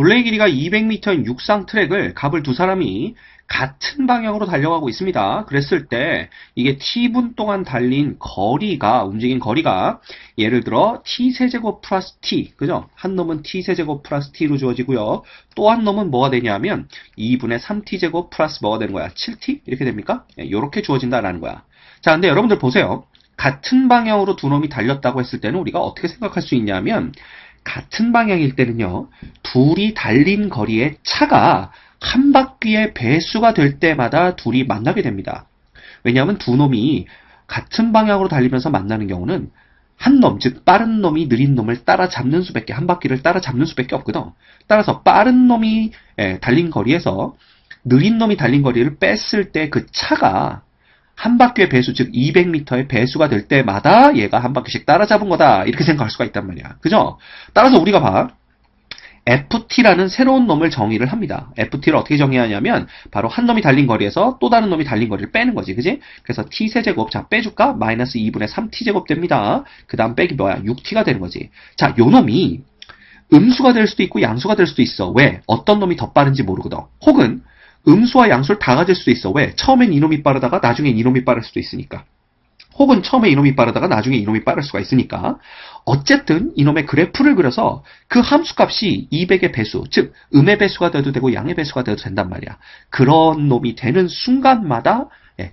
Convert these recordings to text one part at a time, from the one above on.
둘레의 길이가 200m인 육상 트랙을 갑을 두 사람이 같은 방향으로 달려가고 있습니다. 그랬을 때 이게 t분 동안 달린 거리가, 움직인 거리가 예를 들어 t세제곱 플러스 t, 그죠? 한 놈은 t세제곱 플러스 t로 주어지고요. 또 한 놈은 뭐가 되냐면 2분의 3t제곱 플러스 뭐가 되는 거야? 7t? 이렇게 됩니까? 이렇게 주어진다라는 거야. 자, 근데 여러분들 보세요. 같은 방향으로 두 놈이 달렸다고 했을 때는 우리가 어떻게 생각할 수 있냐면 같은 방향일 때는요, 둘이 달린 거리의 차가 한 바퀴의 배수가 될 때마다 둘이 만나게 됩니다. 왜냐하면 두 놈이 같은 방향으로 달리면서 만나는 경우는 한 놈, 즉 빠른 놈이 느린 놈을 따라잡는 수밖에, 한 바퀴를 따라잡는 수밖에 없거든. 따라서 빠른 놈이 달린 거리에서 느린 놈이 달린 거리를 뺐을 때 그 차가 한 바퀴의 배수, 즉 200m의 배수가 될 때마다 얘가 한 바퀴씩 따라잡은 거다. 이렇게 생각할 수가 있단 말이야. 그죠? 따라서 우리가 봐. FT라는 새로운 놈을 정의를 합니다. FT를 어떻게 정의하냐면 바로 한 놈이 달린 거리에서 또 다른 놈이 달린 거리를 빼는 거지. 그지? 그래서 t세제곱, 자 빼줄까? 마이너스 2분의 3t제곱 됩니다. 그 다음 빼기 뭐야? 6t가 되는 거지. 자, 요 놈이 음수가 될 수도 있고 양수가 될 수도 있어. 왜? 어떤 놈이 더 빠른지 모르거든. 혹은 음수와 양수를 다 가질 수도 있어. 왜? 처음엔 이놈이 빠르다가 나중엔 이놈이 빠를 수도 있으니까. 혹은 처음에 이놈이 빠르다가 나중에 이놈이 빠를 수가 있으니까. 어쨌든 이놈의 그래프를 그려서 그 함수값이 200의 배수, 즉 음의 배수가 돼도 되고 양의 배수가 돼도 된단 말이야. 그런 놈이 되는 순간마다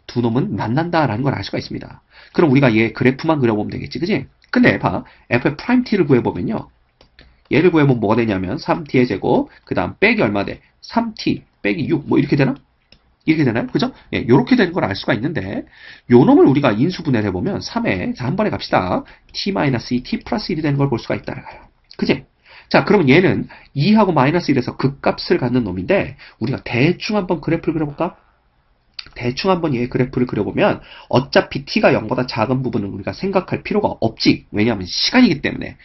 두 놈은 만난다라는 걸 알 수가 있습니다. 그럼 우리가 얘 그래프만 그려보면 되겠지, 그지? 근데 봐, f의 프라임 t를 구해보면요, 얘를 구해보면 뭐가 되냐면 3t의 제곱, 그 다음 빼기 얼마 돼? 3t 빼기 6, 뭐 이렇게 되나? 이렇게 되나요? 그죠? 예, 이렇게 되는 걸 알 수가 있는데 요 놈을 우리가 인수분해를 해보면 3에, 자, 한 번에 갑시다. t-2, t 플러스 1이 되는 걸 볼 수가 있다는 거예요. 그지? 자, 그러면 얘는 2하고 마이너스 1에서 극값을 갖는 놈인데 우리가 대충 한번 그래프를 그려볼까? 대충 한번 얘 그래프를 그려보면 어차피 t가 0보다 작은 부분은 우리가 생각할 필요가 없지. 왜냐하면 시간이기 때문에.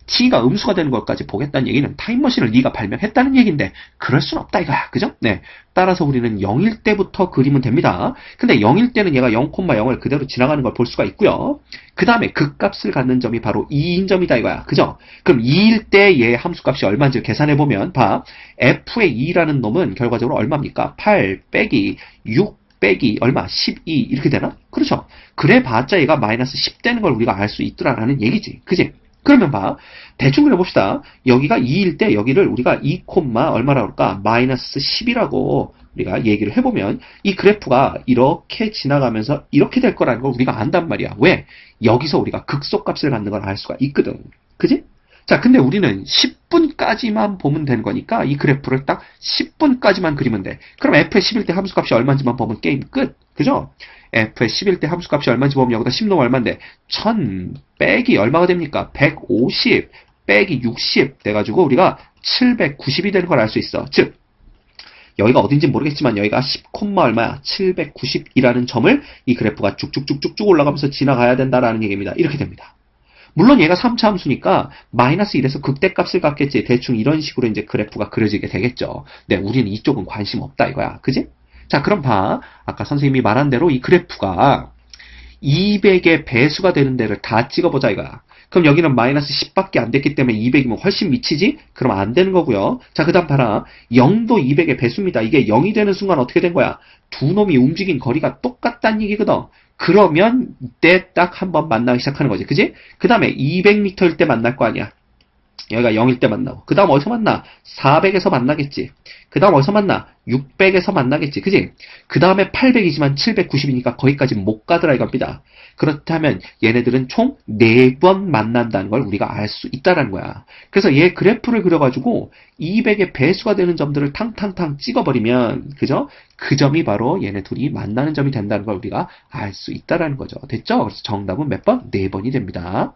t가 음수가 되는 것까지 보겠다는 얘기는 타임머신을 네가 발명했다는 얘기인데 그럴 순 없다 이거야. 그죠? 네. 따라서 우리는 0일 때부터 그리면 됩니다. 근데 0일 때는 얘가 0,0을 그대로 지나가는 걸 볼 수가 있고요. 그 다음에 극값을 갖는 점이 바로 2인 점이다 이거야. 그죠? 그럼 2일 때 얘 함수값이 얼마인지 계산해보면 봐. f의 2라는 놈은 결과적으로 얼마입니까? 8 빼기 6 빼기 얼마? 12 이렇게 되나? 그렇죠. 그래 봤자 얘가 마이너스 10 되는 걸 우리가 알 수 있더라라는 얘기지. 그지? 그러면 봐. 대충 그려봅시다. 여기가 2일 때 여기를 우리가 2, 얼마라고 할까? 마이너스 10이라고 우리가 얘기를 해보면 이 그래프가 이렇게 지나가면서 이렇게 될 거라는 걸 우리가 안단 말이야. 왜? 여기서 우리가 극소값을 갖는 걸 알 수가 있거든. 그지? 자, 근데 우리는 10분까지만 보면 되는 거니까 이 그래프를 딱 10분까지만 그리면 돼. 그럼 f의 11대 함수값이 얼마인지만 보면 게임 끝. 그죠? f의 11대 함수값이 얼마인지 보면 여기다 10 넣으면 얼마인데 1000 빼기 얼마가 됩니까? 150 빼기 60 돼가지고 우리가 790이 되는 걸 알 수 있어. 즉 여기가 어딘지 모르겠지만 여기가 10, 얼마야? 790이라는 점을 이 그래프가 쭉쭉쭉쭉 올라가면서 지나가야 된다라는 얘기입니다. 이렇게 됩니다. 물론 얘가 3차 함수니까 마이너스 1에서 극대값을 갖겠지. 대충 이런 식으로 이제 그래프가 그려지게 되겠죠. 근데 우리는 이쪽은 관심 없다 이거야. 그지? 자, 그럼 봐. 아까 선생님이 말한 대로 이 그래프가 200의 배수가 되는 데를 다 찍어보자 이거야. 그럼 여기는 마이너스 10밖에 안 됐기 때문에 200이면 훨씬 미치지? 그럼 안 되는 거고요. 자, 그 다음 봐라. 0도 200의 배수입니다. 이게 0이 되는 순간 어떻게 된 거야? 두 놈이 움직인 거리가 똑같다는 얘기거든. 그러면 이때 딱 한번 만나기 시작하는 거지. 그지? 그 다음에 200m일 때 만날 거 아니야. 여기가 0일 때 만나고. 그 다음 어디서 만나? 400에서 만나겠지. 그 다음 어디서 만나? 600에서 만나겠지. 그지? 그 다음에 800이지만 790이니까 거기까지 못 가더라 이겁니다. 그렇다면 얘네들은 총 4번 만난다는 걸 우리가 알 수 있다는 거야. 그래서 얘 그래프를 그려가지고 200의 배수가 되는 점들을 탕탕탕 찍어버리면, 그죠? 그 점이 바로 얘네 둘이 만나는 점이 된다는 걸 우리가 알 수 있다는 거죠. 됐죠? 그래서 정답은 몇 번? 4번이 됩니다.